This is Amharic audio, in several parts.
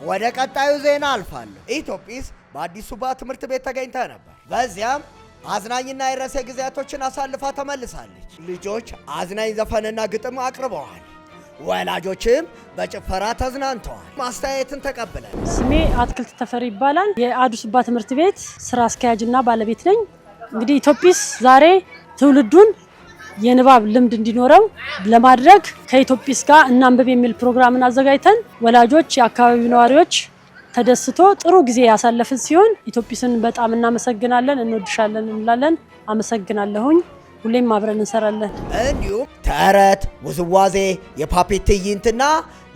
ወደ ቀጣዩ ዜና አልፋለሁ። ኢትዮጲስ በአዲስ አበባ ትምህርት ቤት ተገኝታ ነበር። በዚያም አዝናኝና የረሴ ጊዜያቶችን አሳልፋ ተመልሳለች። ልጆች አዝናኝ ዘፈንና ግጥም አቅርበዋል። ወላጆችም በጭፈራ ተዝናንተዋል። ማስተያየትን ተቀብለን ስሜ አትክልት ተፈሪ ይባላል። የአዲስ አበባ ትምህርት ቤት ስራ አስኪያጅና ባለቤት ነኝ። እንግዲህ ኢትዮጲስ ዛሬ ትውልዱን የንባብ ልምድ እንዲኖረው ለማድረግ ከኢትዮጲስ ጋር እናንብብ የሚል ፕሮግራምን አዘጋጅተን ወላጆች፣ የአካባቢው ነዋሪዎች ተደስቶ ጥሩ ጊዜ ያሳለፍን ሲሆን ኢትዮጲስን በጣም እናመሰግናለን፣ እንወድሻለን እንላለን። አመሰግናለሁኝ። ሁሌም አብረን እንሰራለን። እንዲሁም ተረት፣ ውዝዋዜ፣ የፓፔት ትዕይንትና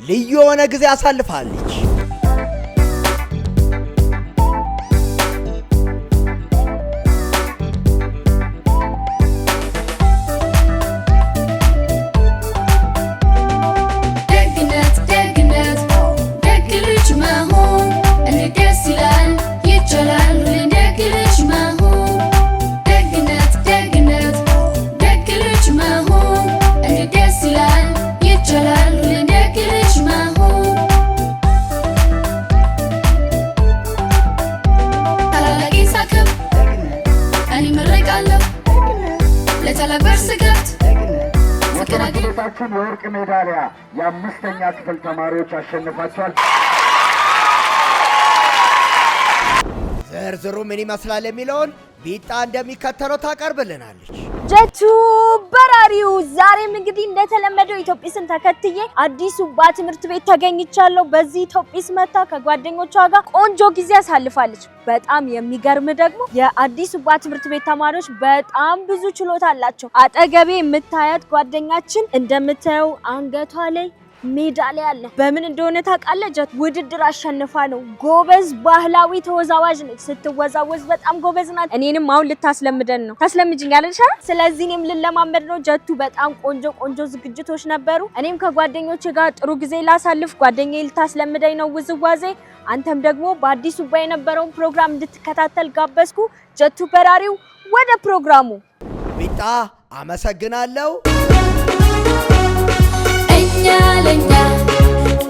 ልዩ የሆነ ጊዜ አሳልፋለች። የወርቅ ሜዳሊያ የአምስተኛ ክፍል ተማሪዎች አሸንፋቸዋል። ዝርዝሩ ምን ይመስላል የሚለውን ቢጣ እንደሚከተለው ታቀርብልናለች። ጀቱ በራሪው ዛሬም እንግዲህ እንደተለመደው ኢትዮጲስን ተከትዬ አዲስ አበባ ትምህርት ቤት ተገኝቻለሁ። በዚህ ኢትዮጲስ መታ ከጓደኞቿ ጋር ቆንጆ ጊዜ አሳልፋለች። በጣም የሚገርም ደግሞ የአዲስ አበባ ትምህርት ቤት ተማሪዎች በጣም ብዙ ችሎታ አላቸው። አጠገቤ የምታያት ጓደኛችን እንደምታየው አንገቷ ላይ ሜዳሊያ አለ። በምን እንደሆነ ታውቃለህ? ጀት ውድድር አሸንፋ ነው። ጎበዝ ባህላዊ ተወዛዋዥ ነች። ስትወዛወዝ በጣም ጎበዝ ናት። እኔንም አሁን ልታስለምደን ነው። ታስለምጂኛለሽ? ስለዚህ እኔም ልለማመድ ነው። ጀቱ በጣም ቆንጆ ዝግጅቶች ነበሩ። እኔም ከጓደኞቼ ጋር ጥሩ ጊዜ ላሳልፍ ጓደኛዬ ልታስለምደኝ ነው ውዝዋዜ። አንተም ደግሞ በአዲስ አበባ የነበረውን ፕሮግራም እንድትከታተል ጋበዝኩ። ጀቱ በራሪው ወደ ፕሮግራሙ። ቢጣ አመሰግናለሁ።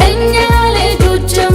እኛ ልጆችን